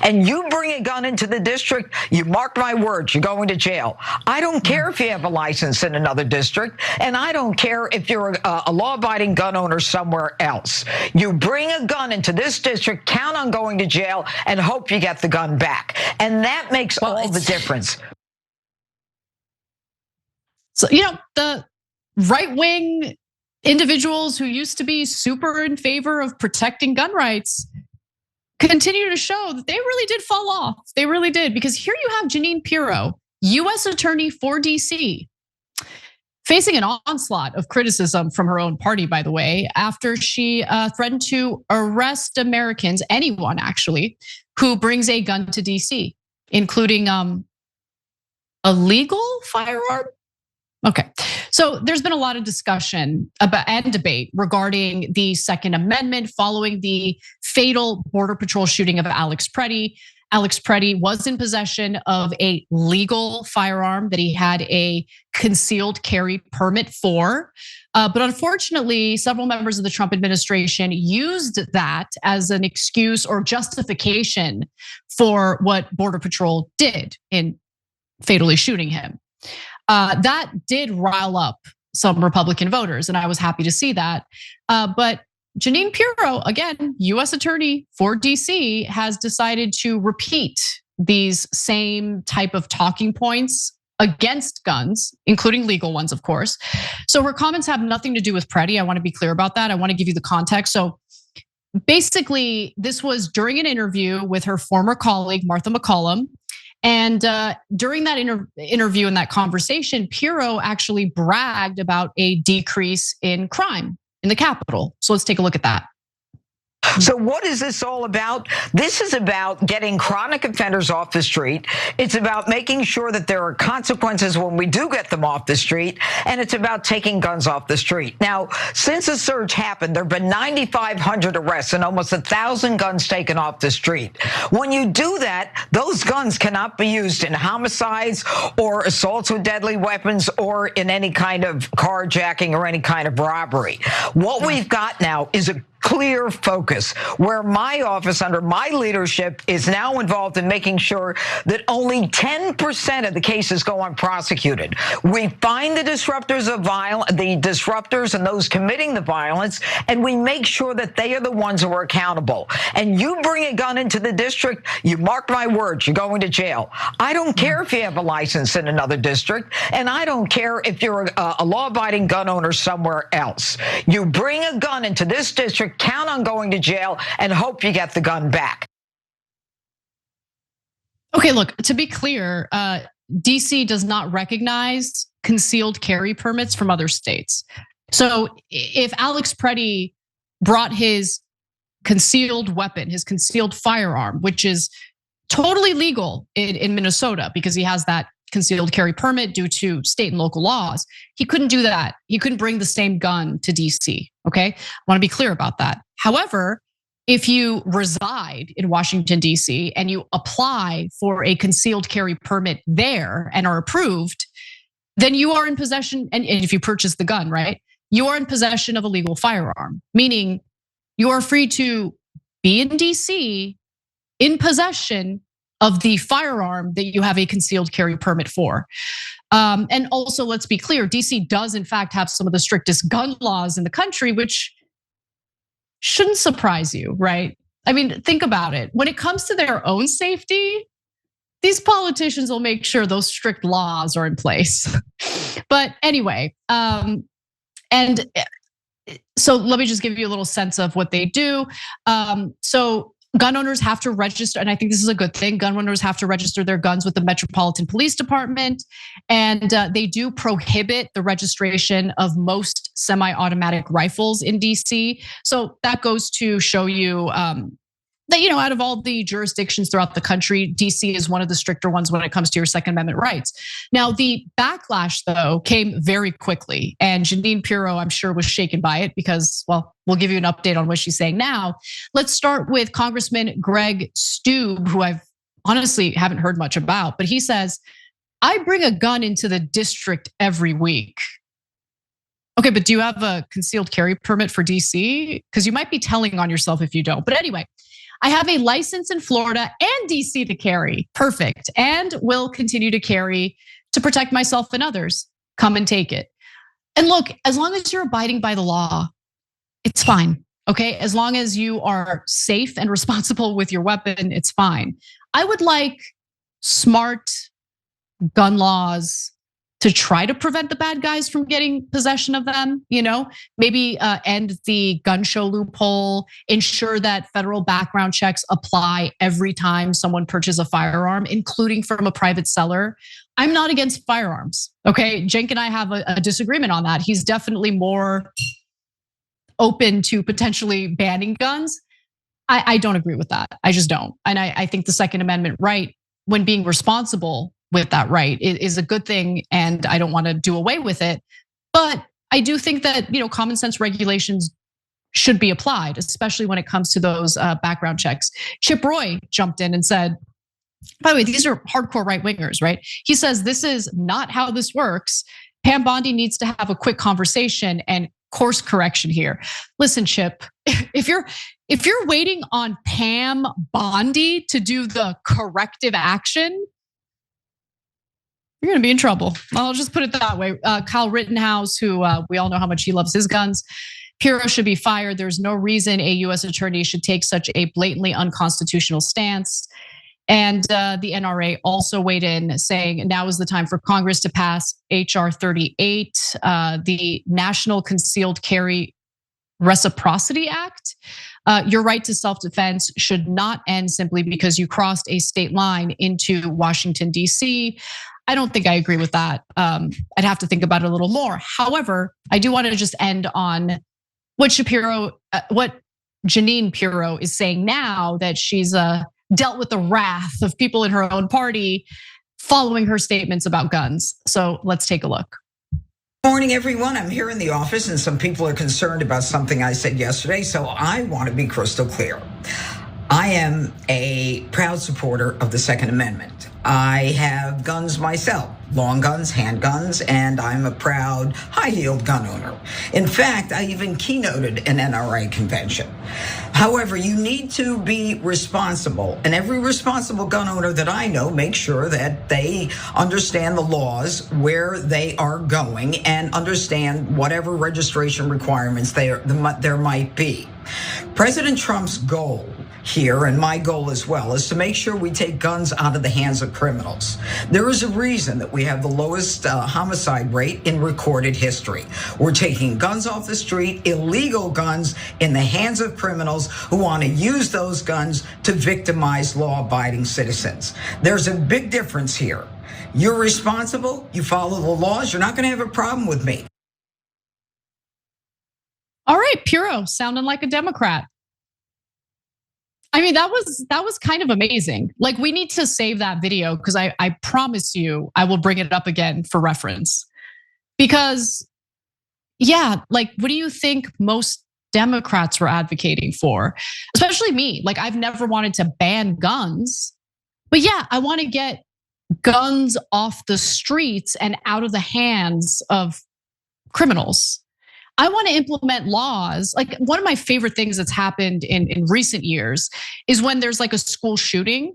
and you bring a gun into the district, you mark my words, you're going to jail. I don't care if you have a license in another district, and I don't care if you're a law-abiding gun owner somewhere else. You bring a gun into this district, count on going to jail, and hope you get the gun back. And that makes all the difference. So, the right-wing individuals who used to be super in favor of protecting gun rights continue to show that they really did fall off. They really did, because here you have Jeanine Pirro, US attorney for DC, facing an onslaught of criticism from her own party, by the way, after she threatened to arrest Americans, anyone actually, who brings a gun to DC, including a legal firearm. Okay, so there's been a lot of discussion about and debate regarding the Second Amendment following the fatal Border Patrol shooting of Alex Preddy. Alex Preddy was in possession of a legal firearm that he had a concealed carry permit for. But unfortunately, several members of the Trump administration used that as an excuse or justification for what Border Patrol did in fatally shooting him. That did rile up some Republican voters, and I was happy to see that. But Jeanine Pirro, again, US attorney for DC, has decided to repeat these same type of talking points against guns, including legal ones, of course. So her comments have nothing to do with Preddy. I want to be clear about that. I want to give you the context. So basically, this was during an interview with her former colleague, Martha McCollum. And during that interview and that conversation, Pirro actually bragged about a decrease in crime in the Capitol. So let's take a look at that. So what is this all about? This is about getting chronic offenders off the street. It's about making sure that there are consequences when we do get them off the street. And it's about taking guns off the street. Now, since the surge happened, there have been 9,500 arrests and almost 1,000 guns taken off the street. When you do that, those guns cannot be used in homicides or assaults with deadly weapons or in any kind of carjacking or any kind of robbery. What we've got now is a clear focus where my office under my leadership is now involved in making sure that only 10% of the cases go unprosecuted. We find the disruptors of the disruptors and those committing the violence, and we make sure that they are the ones who are accountable. And you bring a gun into the district, you mark my words, you're going to jail. I don't care if you have a license in another district, and I don't care if you're a law-abiding gun owner somewhere else. You bring a gun into this district, count on going to jail, and hope you get the gun back. Okay, look, to be clear, DC does not recognize concealed carry permits from other states. So if Alex Preddy brought his concealed weapon, his concealed firearm, which is totally legal in Minnesota because he has that concealed carry permit due to state and local laws, he couldn't do that. He couldn't bring the same gun to DC, okay? I wanna be clear about that. However, if you reside in Washington, DC, and you apply for a concealed carry permit there and are approved, then you are in possession, and if you purchase the gun, right? You are in possession of a legal firearm, meaning you are free to be in DC in possession of the firearm that you have a concealed carry permit for. And also, let's be clear, DC does in fact have some of the strictest gun laws in the country, which shouldn't surprise you, right? I mean, think about it. When it comes to their own safety, these politicians will make sure those strict laws are in place. But anyway, and so let me just give you a little sense of what they do. So gun owners have to register, and I think this is a good thing. Gun owners have to register their guns with the Metropolitan Police Department, and they do prohibit the registration of most semi-automatic rifles in DC. So that goes to show you that, out of all the jurisdictions throughout the country, DC is one of the stricter ones when it comes to your Second Amendment rights. Now, the backlash, though, came very quickly, and Jeanine Pirro, I'm sure, was shaken by it because, well, we'll give you an update on what she's saying now. Let's start with Congressman Greg Stube, who I've honestly haven't heard much about, but he says, "I bring a gun into the district every week." Okay, but do you have a concealed carry permit for DC? Because you might be telling on yourself if you don't. But anyway, I have a license in Florida and DC to carry. Perfect. And will continue to carry to protect myself and others. Come and take it. And look, as long as you're abiding by the law, it's fine. Okay, as long as you are safe and responsible with your weapon, it's fine. I would like smart gun laws to try to prevent the bad guys from getting possession of them, maybe end the gun show loophole, ensure that federal background checks apply every time someone purchases a firearm, including from a private seller. I'm not against firearms, okay? Cenk and I have a disagreement on that. He's definitely more open to potentially banning guns. I don't agree with that. I just don't. And I think the Second Amendment right, when being responsible with that right, is a good thing, and I don't want to do away with it. But I do think that common sense regulations should be applied, especially when it comes to those background checks. Chip Roy jumped in and said, by the way, these are hardcore right wingers, right? He says this is not how this works. Pam Bondi needs to have a quick conversation and course correction here. Listen, Chip, if you're waiting on Pam Bondi to do the corrective action, you're gonna be in trouble. I'll just put it that way. Kyle Rittenhouse, who we all know how much he loves his guns, Pirro should be fired. There's no reason a US attorney should take such a blatantly unconstitutional stance. And the NRA also weighed in saying now is the time for Congress to pass HR 38, the National Concealed Carry Reciprocity Act. Your right to self-defense should not end simply because you crossed a state line into Washington, D.C. I don't think I agree with that. I'd have to think about it a little more. However, I do want to just end on what Jeanine Pirro is saying now that she's dealt with the wrath of people in her own party following her statements about guns. So let's take a look. Morning, everyone. I'm here in the office, and some people are concerned about something I said yesterday, so I want to be crystal clear. I am a proud supporter of the Second Amendment. I have guns myself, long guns, handguns, and I'm a proud high-yield gun owner. In fact, I even keynoted an NRA convention. However, you need to be responsible, and every responsible gun owner that I know makes sure that they understand the laws, where they are going, and understand whatever registration requirements there might be. President Trump's goal here, and my goal as well, is to make sure we take guns out of the hands of criminals. There is a reason that we have the lowest homicide rate in recorded history. We're taking guns off the street, illegal guns in the hands of criminals who want to use those guns to victimize law-abiding citizens. There's a big difference here. You're responsible, you follow the laws, you're not going to have a problem with me. All right, Pirro, sounding like a Democrat. I mean, that was kind of amazing. Like, we need to save that video because I promise you I will bring it up again for reference. Because, yeah, like, what do you think most Democrats were advocating for? Especially me. Like, I've never wanted to ban guns. But yeah, I want to get guns off the streets and out of the hands of criminals. I want to implement laws. Like, one of my favorite things that's happened in recent years is when there's like a school shooting,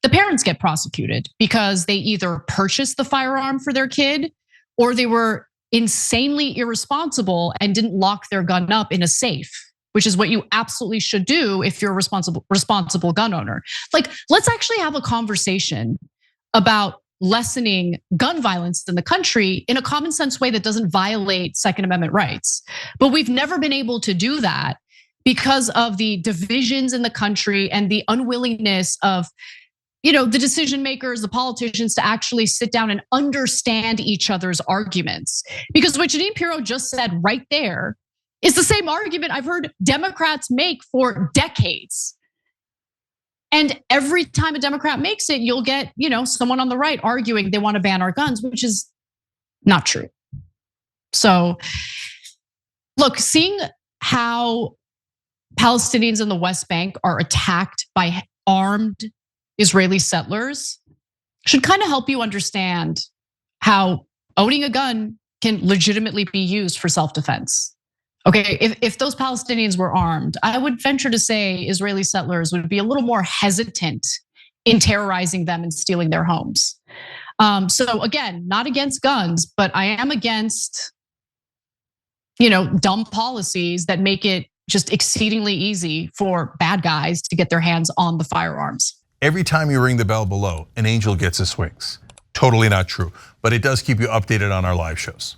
the parents get prosecuted because they either purchased the firearm for their kid or they were insanely irresponsible and didn't lock their gun up in a safe, which is what you absolutely should do if you're a responsible gun owner. Like, let's actually have a conversation about lessening gun violence in the country in a common sense way that doesn't violate Second Amendment rights. But we've never been able to do that because of the divisions in the country and the unwillingness of, the decision makers, the politicians to actually sit down and understand each other's arguments. Because what Jeanine Pirro just said right there is the same argument I've heard Democrats make for decades. And every time a Democrat makes it, you'll get, someone on the right arguing they want to ban our guns, which is not true. So, look, seeing how Palestinians in the West Bank are attacked by armed Israeli settlers should kind of help you understand how owning a gun can legitimately be used for self-defense. Okay, if those Palestinians were armed, I would venture to say Israeli settlers would be a little more hesitant in terrorizing them and stealing their homes. So again, not against guns, but I am against, dumb policies that make it just exceedingly easy for bad guys to get their hands on the firearms. Every time you ring the bell below, an angel gets his wings. Totally not true, but it does keep you updated on our live shows.